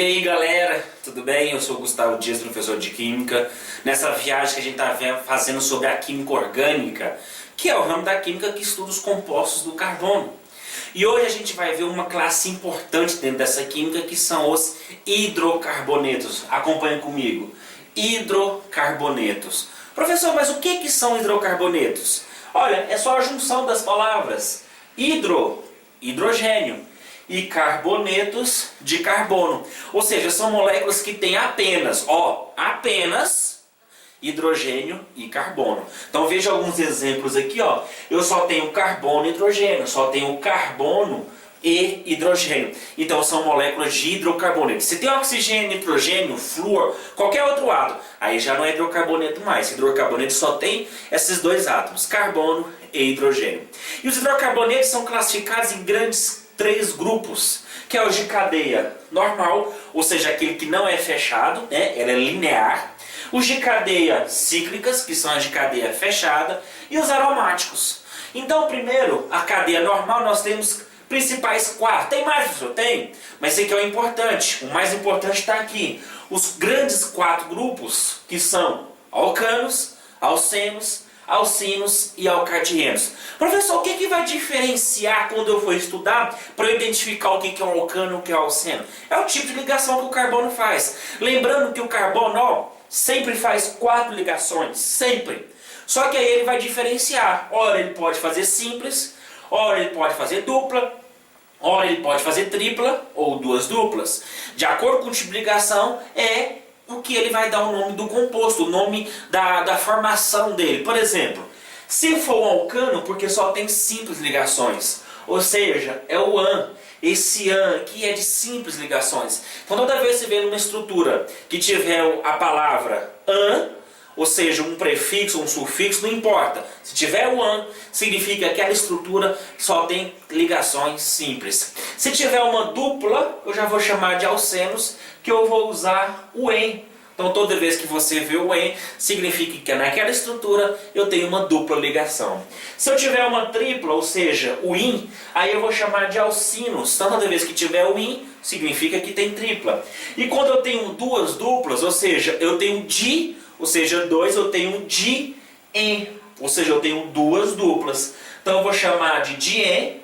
E aí galera, tudo bem? Eu sou o Gustavo Dias, professor de Química. Nessa viagem que a gente está fazendo sobre a química orgânica, que é o ramo da química que estuda os compostos do carbono. E hoje a gente vai ver uma classe importante dentro dessa química, que são os hidrocarbonetos. Acompanhe comigo. Hidrocarbonetos. Professor, mas o que são hidrocarbonetos? Olha, é só a junção das palavras hidrogênio, e carbonetos de carbono. Ou seja, são moléculas que têm apenas hidrogênio e carbono. Então veja alguns exemplos aqui, ó. Eu só tenho carbono e hidrogênio, só tenho carbono e hidrogênio. Então são moléculas de hidrocarboneto. Se tem oxigênio, nitrogênio, flúor, qualquer outro átomo, aí já não é hidrocarboneto mais. Hidrocarboneto só tem esses dois átomos, carbono e hidrogênio. E os hidrocarbonetos são classificados em grandes três grupos, que é o de cadeia normal, ou seja, aquele que não é fechado, né? Ela é linear. Os de cadeia cíclicas, que são as de cadeia fechada, e os aromáticos. Então, primeiro, a cadeia normal, nós temos principais quatro. Tem mais, professor? Tem. Mas esse aqui é o importante. O mais importante está aqui. Os grandes quatro grupos, que são alcanos, alcenos, alcinos e alcadienos. Professor, o que vai diferenciar quando eu for estudar para eu identificar o que é um alcano e o que é um alceno? É o tipo de ligação que o carbono faz. Lembrando que o carbono, ó, sempre faz 4 ligações, sempre. Só que aí ele vai diferenciar. Ora ele pode fazer simples, ora ele pode fazer dupla, ora ele pode fazer tripla ou 2 duplas. De acordo com o tipo de ligação, é o que ele vai dar o nome do composto, o nome da formação dele. Por exemplo, se for um alcano, porque só tem simples ligações, ou seja, é o AN. Esse AN aqui é de simples ligações. Então toda vez que você vê numa estrutura que tiver a palavra AN, ou seja, um prefixo ou um sufixo, não importa. Se tiver o AN, significa que aquela estrutura só tem ligações simples. Se tiver uma dupla, eu já vou chamar de alcenos, que eu vou usar o EN. Então toda vez que você vê o EN, significa que naquela estrutura eu tenho uma dupla ligação. Se eu tiver uma tripla, ou seja, o IN, aí eu vou chamar de alcinos. Então toda vez que tiver o IN, significa que tem tripla. E quando eu tenho 2 duplas, ou seja, eu tenho di, ou seja, 2, eu tenho di-en, ou seja, eu tenho 2 duplas. Então eu vou chamar de di-en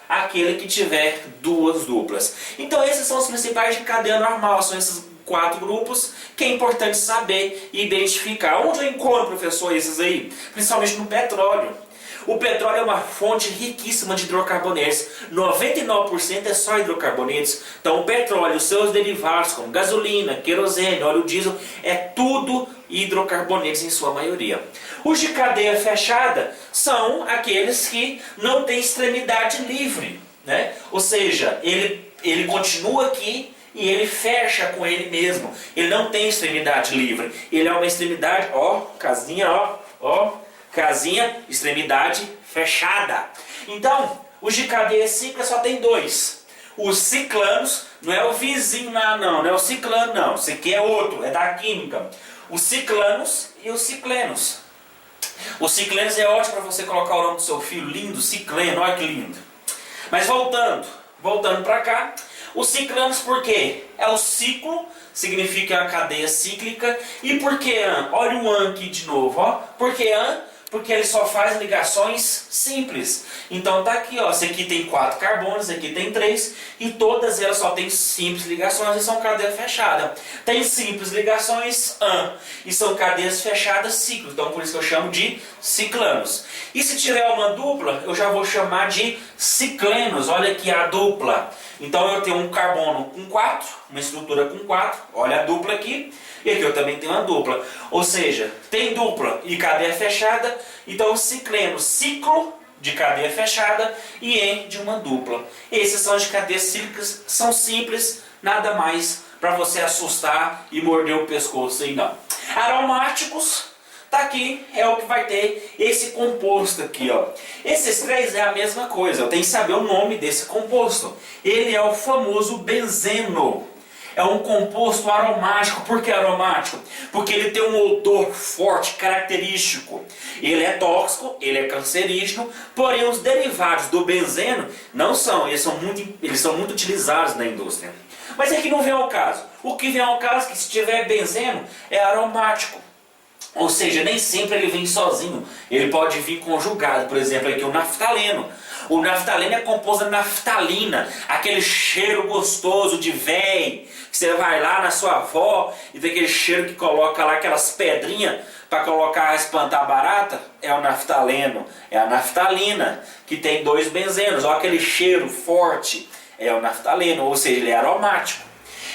aquele que tiver 2 duplas. Então esses são os principais de cadeia normal, são esses 4 grupos que é importante saber e identificar. Onde eu encontro, professor, esses aí? Principalmente no petróleo. O petróleo é uma fonte riquíssima de hidrocarbonetos. 99% é só hidrocarbonetos. Então o petróleo, os seus derivados como gasolina, querosene, óleo diesel, é tudo hidrocarbonetos em sua maioria. Os de cadeia fechada são aqueles que não têm extremidade livre, né? Ou seja, ele continua aqui e ele fecha com ele mesmo. Ele não tem extremidade livre. Ele é uma extremidade, ó, casinha, ó, casinha, extremidade fechada. Então, os de cadeia cíclica só tem 2. Os ciclanos, não é o vizinho lá não é o ciclano não. Esse aqui é outro, é da química. Os ciclanos e os ciclenos. Os ciclenos é ótimo para você colocar o nome do seu filho, lindo, cicleno, olha que lindo. Mas voltando para cá, os ciclanos por quê? É o ciclo, significa a cadeia cíclica. E por que AN? Olha o AN aqui de novo, ó. Por que AN? Porque ele só faz ligações simples. Então tá aqui, ó. Esse aqui tem 4 carbonos, esse aqui tem 3. E todas elas só tem simples ligações e são cadeia fechada. Tem simples ligações AN e são cadeias fechadas ciclo. Então por isso que eu chamo de ciclanos. E se tiver uma dupla, eu já vou chamar de ciclenos. Olha aqui a dupla. Então eu tenho um carbono com 4, uma estrutura com 4. Olha a dupla aqui. E aqui eu também tenho uma dupla. Ou seja, tem dupla e cadeia fechada. Então cicleno, ciclo de cadeia fechada e EN de uma dupla. Esses são de cadeias cíclicas, são simples, nada mais para você assustar e morder o pescoço aí não. Aromáticos, tá aqui, é o que vai ter esse composto aqui, ó. Esses 3 é a mesma coisa, eu tenho que saber o nome desse composto. Ele é o famoso benzeno. É um composto aromático. Por que aromático? Porque ele tem um odor forte, característico. Ele é tóxico, ele é cancerígeno, porém os derivados do benzeno não são, eles são muito utilizados na indústria. Mas aqui não vem ao caso. O que vem ao caso é que se tiver benzeno é aromático. Ou seja, nem sempre ele vem sozinho. Ele pode vir conjugado. Por exemplo, aqui o naftaleno. O naftaleno é composto da naftalina, aquele cheiro gostoso de véi, que você vai lá na sua avó e tem aquele cheiro que coloca lá aquelas pedrinhas para colocar, espantar barata. É o naftaleno, é a naftalina, que tem 2 benzenos. Olha aquele cheiro forte, é o naftaleno, ou seja, ele é aromático.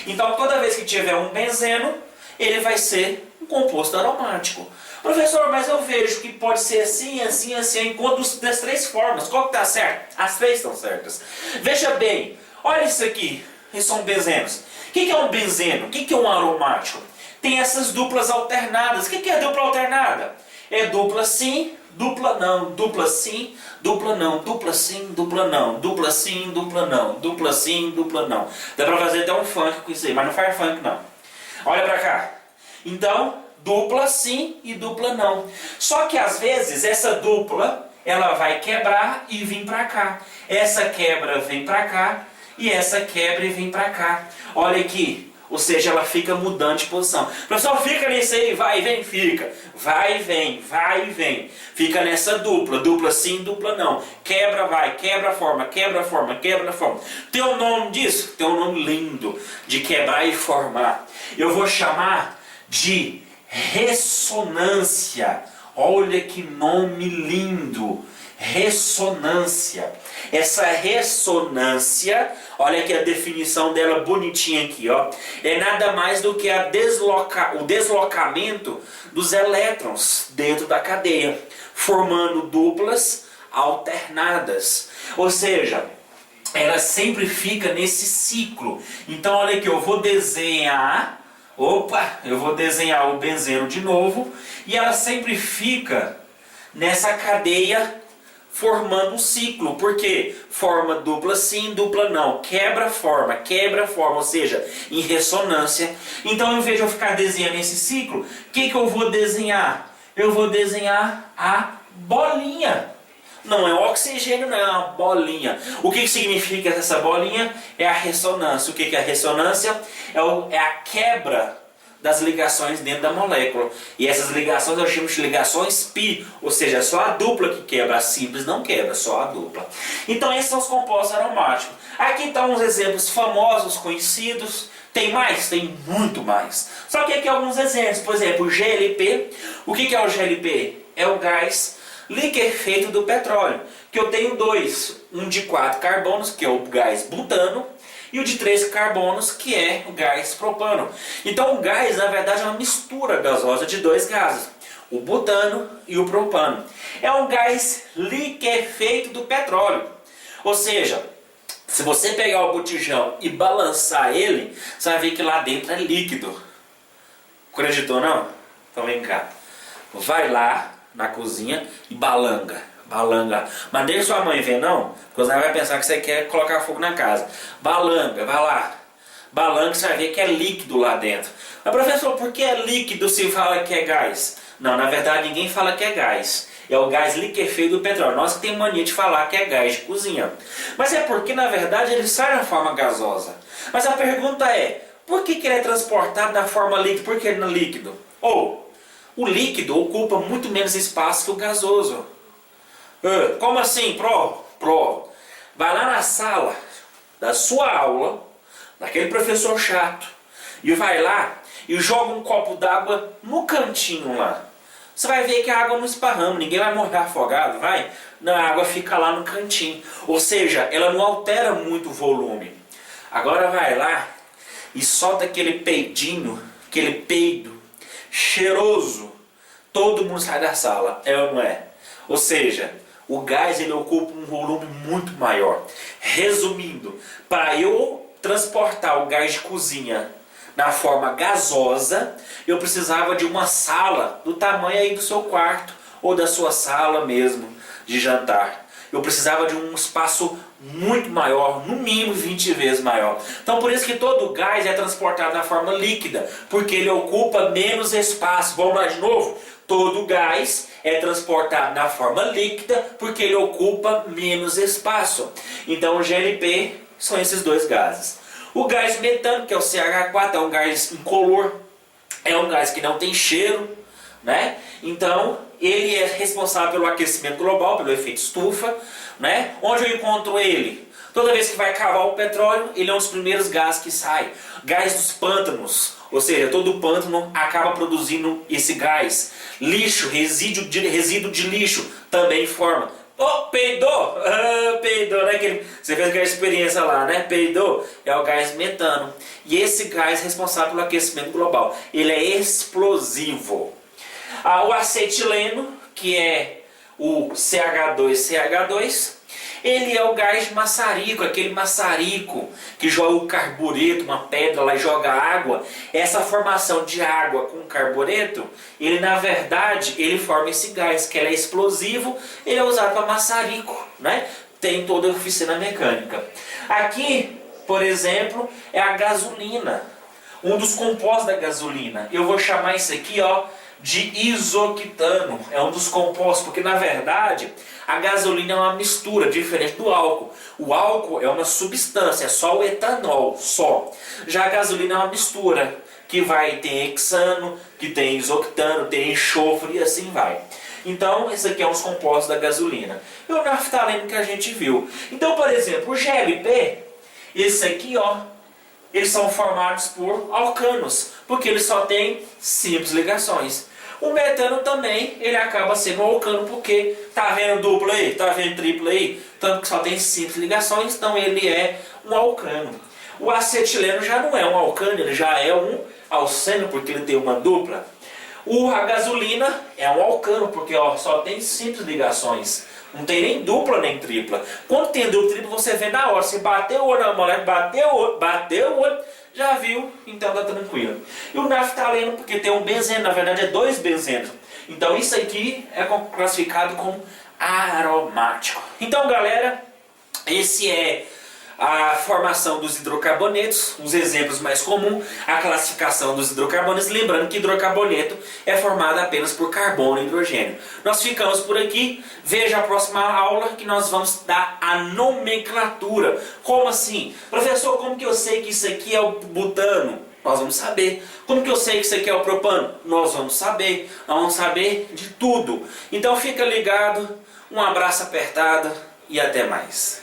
Então toda vez que tiver um benzeno, ele vai ser um composto aromático. Professor, mas eu vejo que pode ser assim, assim, assim, enquanto das 3 formas. Qual que está certo? As 3 estão certas. Veja bem, olha isso aqui, esses são benzenos. O que é um benzeno? O que é um aromático? Tem essas duplas alternadas. O que é dupla alternada? É dupla sim, dupla não, dupla sim, dupla não, dupla sim, dupla não, dupla sim, dupla não, dupla sim, dupla não. Dá pra fazer até um funk com isso aí, mas não faz funk não. Olha pra cá. Então, dupla sim e dupla não. Só que às vezes essa dupla, ela vai quebrar e vir pra cá. Essa quebra vem pra cá e essa quebra e vem pra cá. Olha aqui. Ou seja, ela fica mudando de posição. Professor, fica nisso aí, vai e vem, fica. Vai e vem, vai e vem. Fica nessa dupla, dupla sim, dupla não. Quebra, vai, quebra a forma, quebra a forma, quebra a forma. Tem um nome disso? Tem um nome lindo, de quebrar e formar. Eu vou chamar de ressonância. Olha que nome lindo. Ressonância. Essa ressonância, olha aqui a definição dela bonitinha aqui, ó. É nada mais do que o deslocamento dos elétrons dentro da cadeia, formando duplas alternadas. Ou seja, ela sempre fica nesse ciclo. Então olha aqui, eu vou desenhar, eu vou desenhar o benzeno de novo, e ela sempre fica nessa cadeia formando um ciclo, porque forma dupla sim, dupla não, quebra forma, ou seja, em ressonância. Então, em vez de eu ficar desenhando esse ciclo, o que eu vou desenhar? Eu vou desenhar a bolinha. Não é o oxigênio, não, é uma bolinha. O que significa essa bolinha? É a ressonância. O que é a ressonância? É a quebra das ligações dentro da molécula. E essas ligações nós chamamos de ligações pi, ou seja, só a dupla que quebra, a simples não quebra, só a dupla. Então esses são os compostos aromáticos. Aqui estão uns exemplos famosos, conhecidos. Tem mais? Tem muito mais. Só que aqui alguns exemplos. Por exemplo, o GLP. O que é o GLP? É o gás liquefeito do petróleo. Que eu tenho 2. Um de 4 carbonos, que é o gás butano, e o de 3 carbonos, que é o gás propano. Então o gás, na verdade, é uma mistura gasosa de 2 gases, o butano e o propano. É um gás liquefeito do petróleo. Ou seja, se você pegar o botijão e balançar ele, você vai ver que lá dentro é líquido. Acreditou não? Então vem cá. Vai lá na cozinha e balanga. Mas deixa sua mãe ver não, porque você vai pensar que você quer colocar fogo na casa. Balanga, vai lá. Balanga, você vai ver que é líquido lá dentro. Mas professor, por que é líquido se fala que é gás? Não, na verdade ninguém fala que é gás. É o gás liquefeito do petróleo. Nós que temos mania de falar que é gás de cozinha. Mas é porque na verdade ele sai na forma gasosa. Mas a pergunta é, por que ele é transportado na forma líquida? Por que ele não é líquido? Ou, o líquido ocupa muito menos espaço que o gasoso. Como assim? Prova. Vai lá na sala da sua aula, daquele professor chato, e vai lá e joga um copo d'água no cantinho lá. Você vai ver que a água não esparrama, ninguém vai morrer afogado, vai? Não, a água fica lá no cantinho. Ou seja, ela não altera muito o volume. Agora vai lá e solta aquele peidinho, aquele peido cheiroso. Todo mundo sai da sala, é ou não é? Ou seja, o gás ele ocupa um volume muito maior. Resumindo, para eu transportar o gás de cozinha na forma gasosa, eu precisava de uma sala do tamanho aí do seu quarto, ou da sua sala mesmo, de jantar. Eu precisava de um espaço muito maior, no mínimo 20 vezes maior. Então por isso que todo o gás é transportado na forma líquida, porque ele ocupa menos espaço. Vamos lá de novo? Todo o gás é transportado na forma líquida, porque ele ocupa menos espaço. Então o GLP são esses 2 gases. O gás metano, que é o CH4, é um gás incolor, é um gás que não tem cheiro, né? Então, ele é responsável pelo aquecimento global, pelo efeito estufa, né? Onde eu encontro ele? Toda vez que vai cavar o petróleo, ele é um dos primeiros gases que sai. Gás dos pântanos, ou seja, todo o pântano acaba produzindo esse gás. Lixo, resíduo de lixo, também forma. Oh, peidou! Ah, peidou, né? Você fez aquela experiência lá, né? Peidou, é o gás metano. E esse gás é responsável pelo aquecimento global. Ele é explosivo. O acetileno, que é o CH2CH2, ele é o gás de maçarico, aquele maçarico que joga o carbureto, uma pedra lá e joga água. Essa formação de água com carbureto, ele na verdade, ele forma esse gás, que ele é explosivo, ele é usado para maçarico, né? Tem toda a oficina mecânica. Aqui, por exemplo, é a gasolina, um dos compostos da gasolina. Eu vou chamar isso aqui, ó, de isoctano, é um dos compostos, porque na verdade a gasolina é uma mistura, diferente do álcool. O álcool é uma substância, é só o etanol, só. Já a gasolina é uma mistura, que tem hexano, que tem isoctano, tem enxofre e assim vai. Então, esse aqui é um dos compostos da gasolina. E o naftaleno que a gente viu. Então, por exemplo, o GLP, esse aqui, ó, eles são formados por alcanos, porque eles só têm simples ligações. O metano também, ele acaba sendo um alcano, porque tá vendo duplo aí, tá vendo triplo aí, tanto que só tem simples ligações, então ele é um alcano. O acetileno já não é um alcano, ele já é um alceno, porque ele tem uma dupla. A gasolina é um alcano, porque ó, só tem simples ligações. Não tem nem dupla nem tripla. Quando tem dupla e tripla, você vê na hora. Você bateu o olho na molécula, bateu o olho, já viu, então tá tranquilo. E o naftaleno, porque tem um benzeno, na verdade é 2 benzenos. Então isso aqui é classificado como aromático. Então galera, esse é a formação dos hidrocarbonetos, os exemplos mais comuns, a classificação dos hidrocarbonetos, lembrando que hidrocarboneto é formado apenas por carbono e hidrogênio. Nós ficamos por aqui, veja a próxima aula que nós vamos dar a nomenclatura. Como assim? Professor, como que eu sei que isso aqui é o butano? Nós vamos saber. Como que eu sei que isso aqui é o propano? Nós vamos saber. Nós vamos saber de tudo. Então fica ligado, um abraço apertado e até mais.